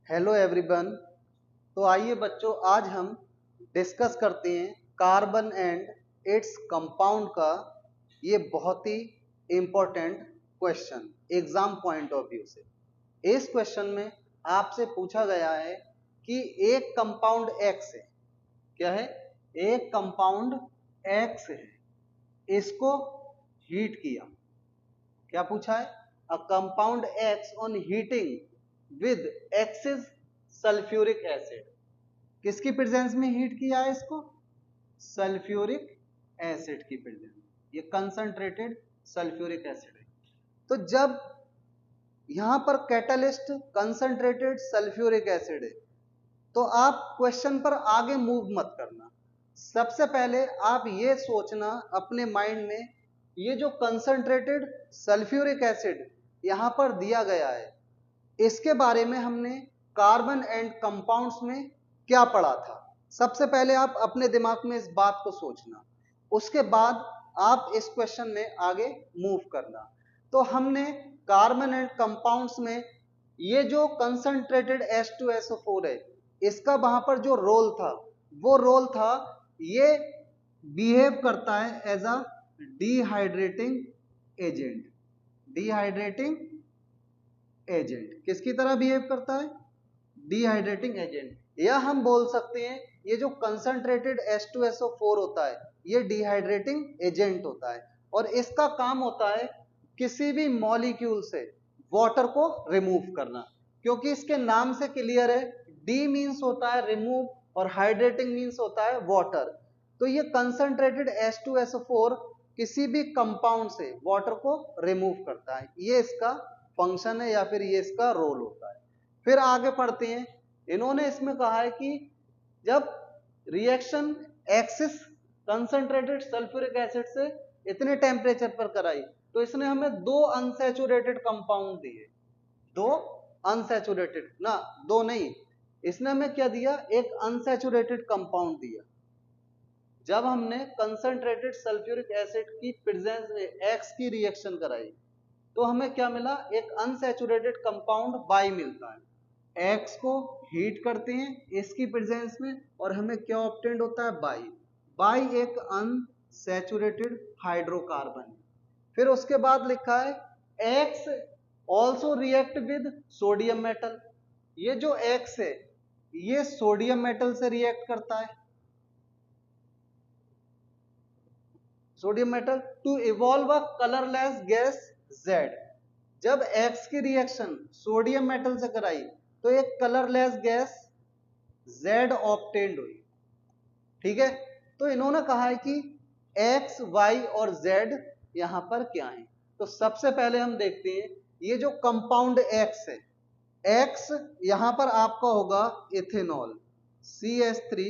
Hello everyone. तो आइए बच्चों, आज हम डिस्कस करते हैं कार्बन एंड इट्स कंपाउंड का ये बहुत ही important question exam point of view से। इस क्वेश्चन में आपसे पूछा गया है कि एक कंपाउंड एक्स है। क्या है? एक कंपाउंड एक्स है, इसको हीट किया। क्या पूछा है? A compound x on heating with axis sulphuric acid. किसकी प्रेजेंस में हीट किया है इसको? सल्फ्यूरिक एसिड की प्रेजेंस। ये कंसंट्रेटेड सल्फ्यूरिक एसिड है। तो जब यहां पर कैटलिस्ट कंसंट्रेटेड सल्फ्यूरिक एसिड है, तो आप क्वेश्चन पर आगे मूव मत करना। सबसे पहले आप ये सोचना अपने माइंड में, ये जो कंसंट्रेटेड सल्फ्यूरिक एसिड यहां पर दिया गया है, इसके बारे में हमने कार्बन एंड कंपाउंड्स में क्या पढ़ा था। सबसे पहले आप अपने दिमाग में इस बात को सोचना, उसके बाद आप इस क्वेश्चन में आगे मूव करना। तो हमने कार्बन एंड कंपाउंड्स में ये जो कंसंट्रेटेड H2SO4 है, इसका वहां पर जो रोल था, वो रोल था ये बिहेव करता है as a dehydrating agent. Dehydrating agent किसकी तरह बिहेव करता है? Dehydrating agent. या हम बोल सकते हैं ये जो कंसंट्रेटेड H2SO4 होता है, ये डिहाइड्रेटिंग एजेंट होता है, और इसका काम होता है किसी भी मॉलिक्यूल से वाटर को रिमूव करना। क्योंकि इसके नाम से क्लियर है, डी मीन्स होता है रिमूव और हाइड्रेटिंग मीन्स होता है वाटर। तो ये कंसंट्रेटेड H2SO4 किसी भी कंपाउंड से वाटर को रिमूव करता है, ये इसका फंक्शन है या फिर ये इसका रोल होता है। फिर आगे पढ़ते हैं। इन्होंने इसमें कहा है कि जब reaction axis concentrated sulphuric acid से इतने टेम्परेचर पर कराई, तो इसने हमें दो अनसैचुरेटेड कंपाउंड दिए। दो अनसैचुरेटेड ना, दो नहीं, इसने हमें क्या दिया? एक अनसैचुरेटेड कंपाउंड दिया। जब हमने कंसंट्रेटेड सल्फ्यूरिक एसिड की प्रेजेंस में एक्स की रिएक्शन कराई, तो हमें क्या मिला? एक अनसैचुरेटेड कंपाउंड बाई मिलता है। एक्स को हीट करते हैं इसकी प्रेजेंस में, और हमें क्या ऑब्टेंड होता है? बाई। बाई एक अनसैचुरेटेड हाइड्रोकार्बन। फिर उसके बाद लिखा है x also react with sodium metal. ये जो एक्स है, ये सोडियम मेटल से रिएक्ट करता है। Sodium metal to evolve a colourless gas Z। जब X की रिएक्शन सोडियम मेटल से कराई, तो एक कलरलेस गैस Z ऑब्टेन्ड हुई। ठीक है? तो इन्होंने कहा है कि X, Y और Z यहां पर क्या है। तो सबसे पहले हम देखते हैं ये जो कंपाउंड X है, X यहां पर आपका होगा इथेनॉल, CH3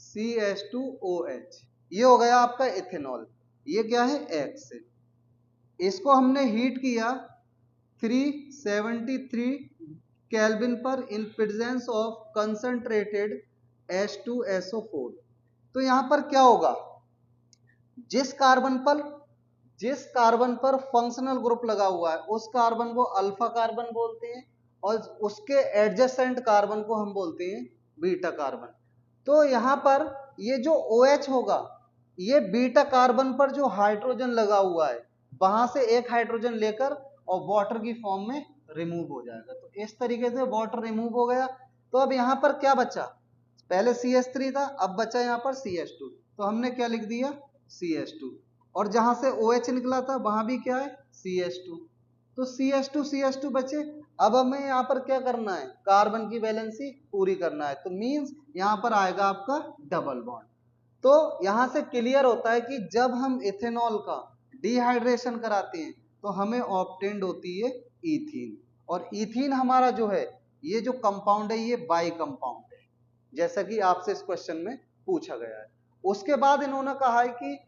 CH2OH। ये हो गया आपका इथेनॉल। ये क्या है? X है। इसको हमने हीट किया 373 केल्विन पर in presence of concentrated H2SO4। तो यहां पर क्या होगा? जिस कार्बन पर फंक्शनल ग्रुप लगा हुआ है, उस कार्बन को अल्फा कार्बन बोलते हैं, और उसके एडजेसेंट कार्बन को हम बोलते हैं बीटा कार्बन। तो यहां पर ये जो OH होगा, ये बीटा कार्बन पर जो हाइड्रोजन लगा हुआ है, वहां से एक हाइड्रोजन लेकर और वाटर की फॉर्म में रिमूव हो जाएगा। तो इस तरीके से वाटर रिमूव हो गया। तो अब यहां पर क्या बचा? पहले CH3 था, अब बचा यहां पर CH2। तो हमने क्या लिख दिया? CH2। और जहां से OH निकला था, वहां भी क्या है? CH2। तो CH2 बचे। अब हमें यहाँ पर क्या करना है? कार्बन की वैलेंसी पूरी करना है। तो मीन्स यहाँ पर आएगा आपका डबल बॉन्ड। तो यहां से क्लियर होता है कि जब हम इथेनॉल का डिहाइड्रेशन कराते हैं, तो हमें ऑब्टेन्ड होती है ईथीन। और ईथीन हमारा जो है, ये जो कंपाउंड है, ये बाई कंपाउंड है, जैसा कि आपसे इस क्वेश्चन में पूछा गया है। उसके बाद इन्होंने कहा है कि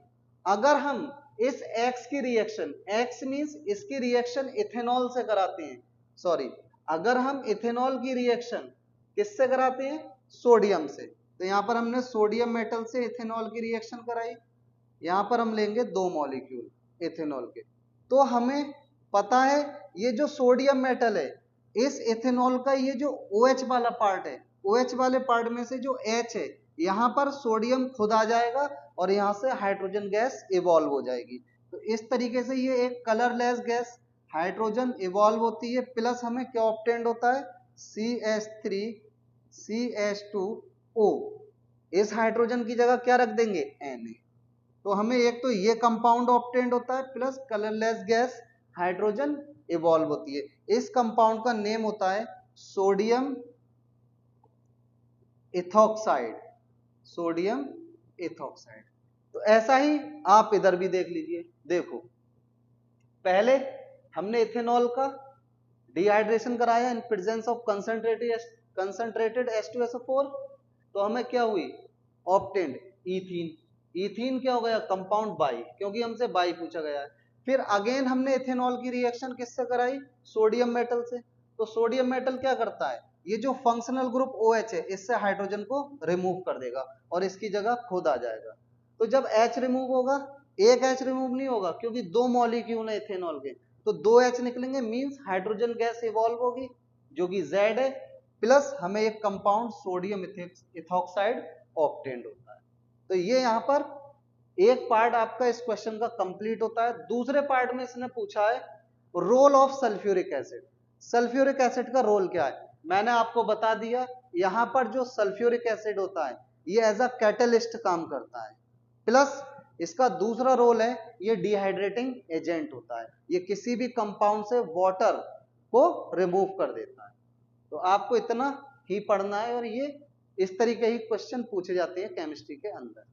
अगर हम इस X की रिएक्शन, X मीन्स इसकी रिएक्शन इथेनॉल से कराते हैं, सॉरी, अगर हम इथेनॉल की रिएक्शन किससे कराते हैं? सोडियम से। तो यहां पर हमने सोडियम मेटल से इथेनॉल की रिएक्शन कराई। यहां पर हम लेंगे 2 मॉलिक्यूल इथेनॉल के। तो हमें पता है ये जो सोडियम मेटल है, इस इथेनॉल का ये जो OH वाला पार्ट है, OH वाले पार्ट में से जो H है, यहाँ पर सोडियम खुद आ जाएगा और यहाँ से हाइड्रोजन गैस इवॉल्व हो जाएगी। तो इस तरीके से ये एक कलरलेस गैस हाइड्रोजन इवॉल्व होती है, प्लस हमें क्या ऑब्टेन्ड होता है, CH3CH2O। इस हाइड्रोजन की जगह क्या रख देंगे, Na। तो हमें एक तो ये कंपाउंड ऑब्टेन्ड होता है, plus colourless gas hydrogen evolve होती है। इस कंपाउंड का नेम होता है सोडियम इथॉक्साइड, सोडियम इथॉक्साइड। तो ऐसा ही आप इधर भी देख लीजिए। देखो, पहले हमने इथेनॉल का डिहाइड्रेशन कराया in presence of concentrated H2SO4, तो हमें क्या हुई, ऑब्टेन्ड इथीन। इथीन क्या हो गया, कंपाउंड बाई, क्योंकि हमसे बाई पूछा गया है। फिर अगेन हमने इथेनॉल की रिएक्शन किससे कराई, सोडियम मेटल से। तो सोडियम मेटल क्या करता है, ये जो फंक्शनल ग्रुप OH है, इससे हाइड्रोजन को रिमूव कर देगा और इसकी जगह खुद आ जाएगा। तो जब H रिमूव होगा, एक H रिमूव नहीं होगा, क्योंकि दो मॉलिक्यूल है इथेनॉल के, तो दो H निकलेंगे, मींस हाइड्रोजन गैस इवॉल्व होगी जो कि Z है, प्लस हमें एक कंपाउंड सोडियम इथॉक्साइड ऑब्टेन्ड होता है। तो ये यहाँ पर एक पार्ट आपका इस क्वेश्चन का कंप्लीट होता है। दूसरे पार्ट में इसने पूछा है role of sulphuric acid. Sulphuric acid का रोल क्या है, मैंने आपको बता दिया। यहाँ पर जो सल्फ्यूरिक एसिड होता है ये एज अ कैटलिस्ट काम करता है, प्लस इसका दूसरा रोल है ये डिहाइड्रेटिंग एजेंट होता है, ये किसी भी कंपाउंड से वाटर को रिमूव कर देता है। तो आपको इतना ही पढ़ना है और ये इस तरीके ही क्वेश्चन पूछे जाते हैं केमिस्ट्री के अंदर।